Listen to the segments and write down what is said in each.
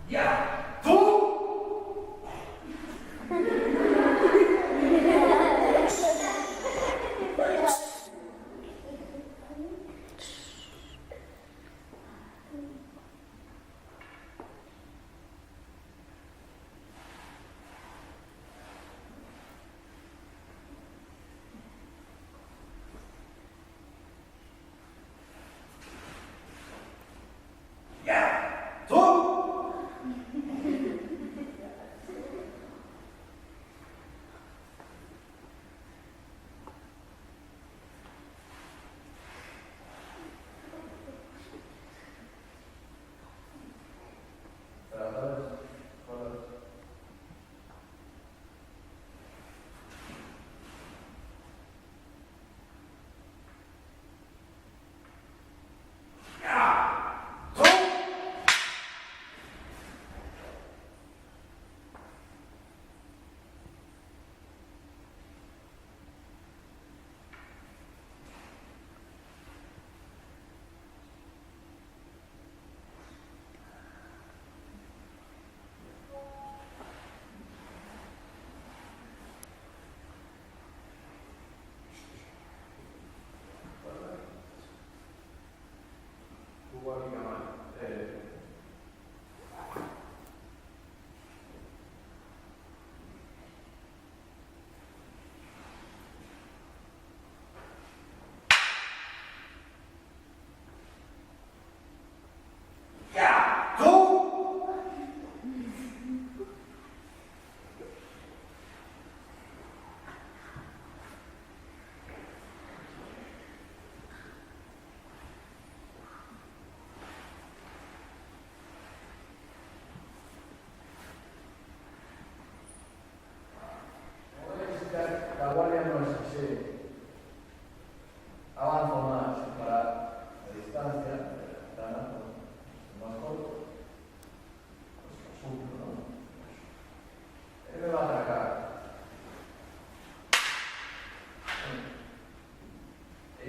¡Ya! ¡Tú! ¡Ya! ¡Tú! ¡Ya! ¡Tú! La guardia no es así. Avanzo más para la distancia, más corto. Pues asunto, ¿no? Él me va a atacar. Y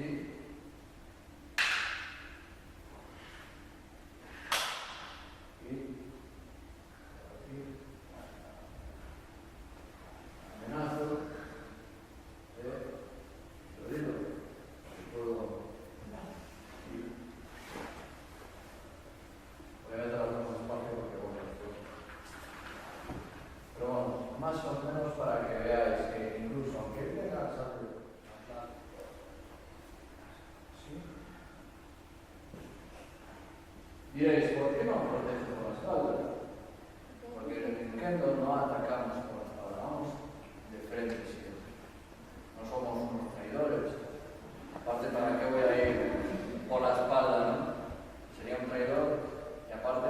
amenazo. Lo digo. Puedo ir. Voy a meter algo más espacio porque voy a hacer. Pero bueno, más o menos para que veáis que incluso aunque él tenga sangre, ¿sí? Diréis, ¿por qué no protege por la espalda? Porque en el Kendo no atacamos por la espalda, vamos de frente siempre. No somos unos traidores. Aparte, ¿para qué voy a ir por la espalda, no? Sería un traidor. Y aparte,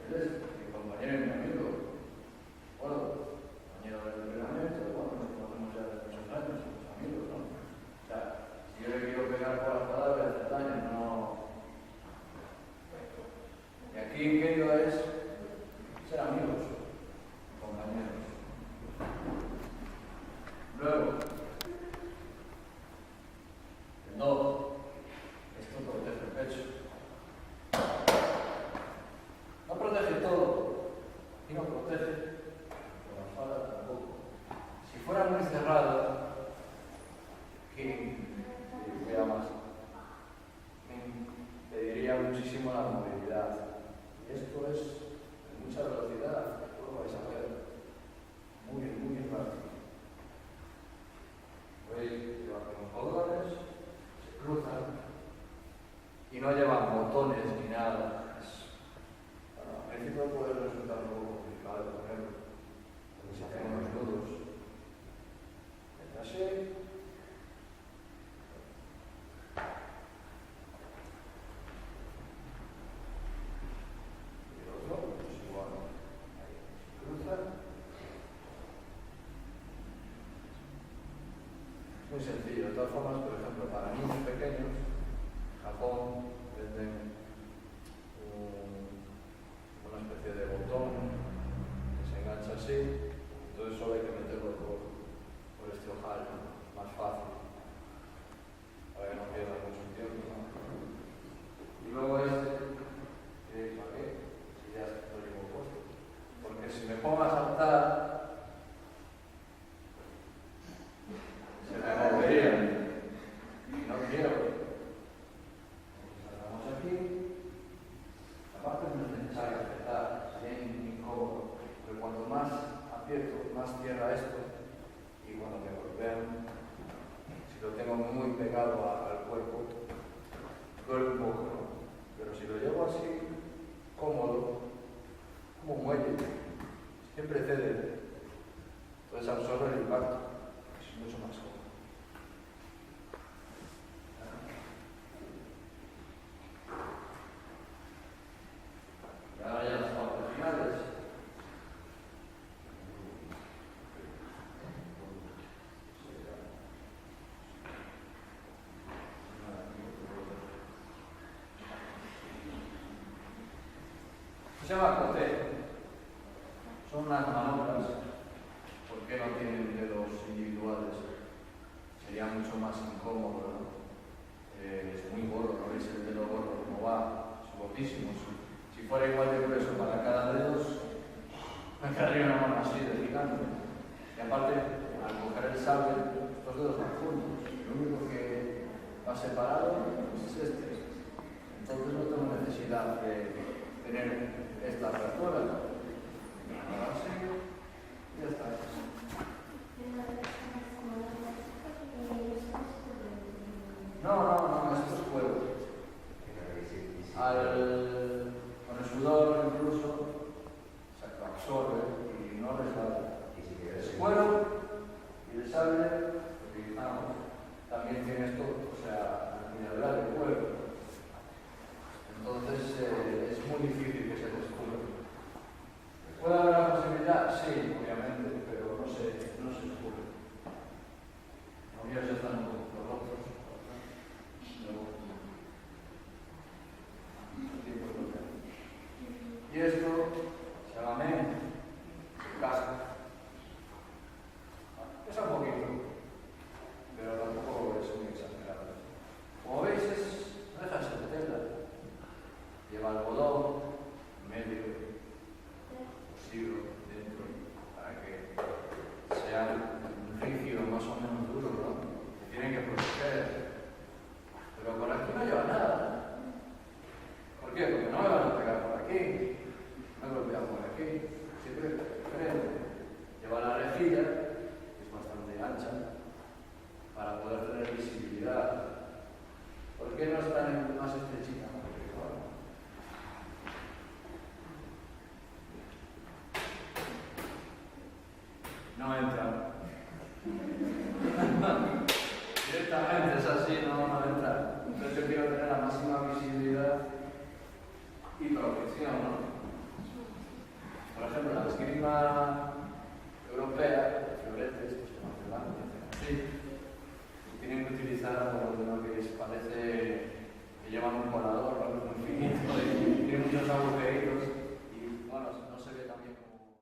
él es mi compañero y mi amigo. Bueno, compañero del entrenamiento, bueno, nos conocemos ya desde muchos años, somos amigos, ¿no? O sea, si yo le quiero pegar por la espalda, voy a hacer daño, no. Y aquí en Kendo es ser amigos, compañeros. Luego, el do, esto protege el pecho. No protege todo, y no protege por la espalda tampoco. Si fuera muy cerrado, King pediría más. King pediría muchísimo la movilidad. Y esto es de mucha velocidad, esto lo vais a ver muy, muy rápido. Veis, lleva unos cordones, se cruzan y no llevan botones ni nada. Bueno, al principio puede resultar un poco complicado de ponerlo, porque se hacen unos nudos. Es así. Muy sencillo, de todas formas, por ejemplo, para niños pequeños, en Japón venden una especie de botón que se engancha así, entonces solo hay que meterlo por este ojal, ¿no? Más fácil, para que no pierda mucho tiempo, ¿no? Y luego este, ¿qué? Si ya lo llevo puesto. quiero. Salgamos aquí. Aparte no es necesario apretar, sería incómodo, pero cuanto más aprieto, más cierra esto, y cuando me golpean, si lo tengo muy pegado al cuerpo, duele un poco, ¿no? Pero si lo llevo así, cómodo, como un muelle, siempre cede, entonces absorbe el impacto, es mucho más cómodo. Y ahora ya las partes finales. Se llama cote. Son unas manobras. ¿Por qué no tienen dedos individuales? Sería mucho más incómodo, ¿no? Es muy gordo, ¿no veis el dedo gordo cómo va? Es gordísimo. Si fuera igual de grueso para cada dedo, me quedaría una mano así de gigante. Y aparte, al coger el sable, estos dedos van juntos. Lo único que va separado es este. Entonces no tengo necesidad de tener esta apertura. Así, y ya está. No, esto es fuego. Con el sudor incluso se absorbe y no resbala. Es cuero y el sable que utilizamos también tiene esto, o sea, la mineralidad del cuero. Entonces es muy difícil que se descubra. ¿Puede haber la posibilidad? Sí, obviamente, pero no se descubre. Los míos ya están un poco rotos. Y esto se llama se casca. Pesa un poquito, pero tampoco es muy exagerado. Como veis, no deja de ser tela. Lleva algodón, medio, cosido dentro, para que sean rígidos, más o menos duros, ¿no? Que tienen que proteger. Pero por aquí no lleva nada. ¿Por qué? Porque no me van a pegar por aquí, no me golpean por aquí, siempre frente. Lleva la rejilla, que es bastante ancha, para poder tener visibilidad. ¿Por qué no es tan más estrechita? Porque, bueno, no entra. Directamente es así, no entra. Entonces yo quiero tener la máxima visibilidad y protección, ¿no? Por ejemplo, la esgrima europea, de floretes, pues como hace blanco, así, tienen que utilizar lo que parece que llevan un colador, ¿no? Muy finito, y tiene muchos agujeritos, y bueno, no se ve también como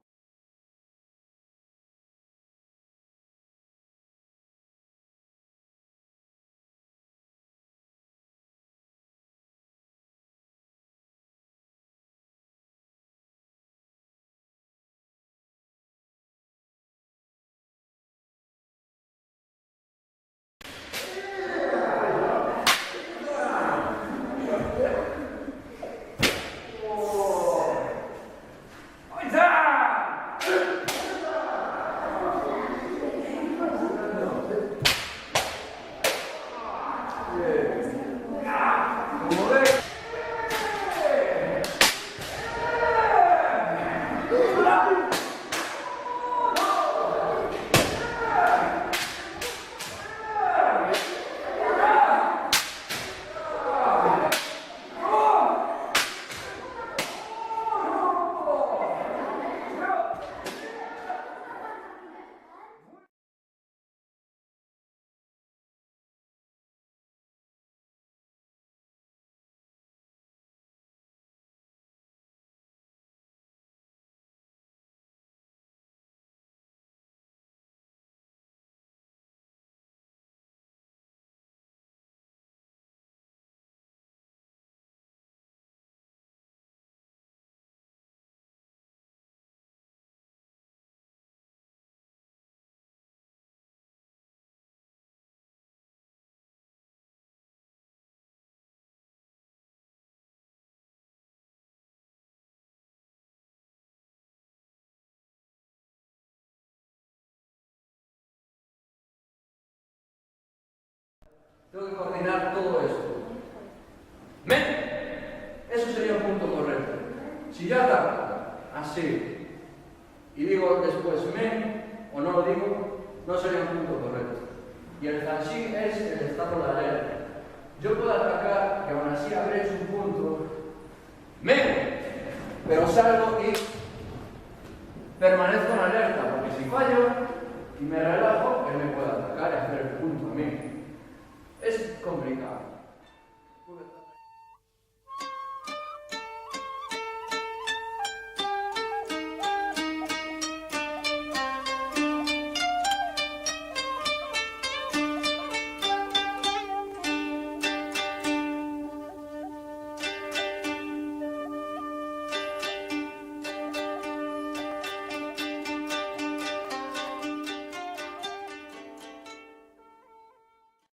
Tengo que coordinar todo esto. Men. Eso sería un punto correcto. Si yo ataco así y digo después men o no lo digo, no sería un punto correcto. Y el Zanshi es el estado de alerta. Yo puedo atacar y aún así haber hecho un punto men, pero salgo y permanezco en alerta, porque si fallo y me relajo, él me puede atacar y hacer el punto a mí. Es complicado.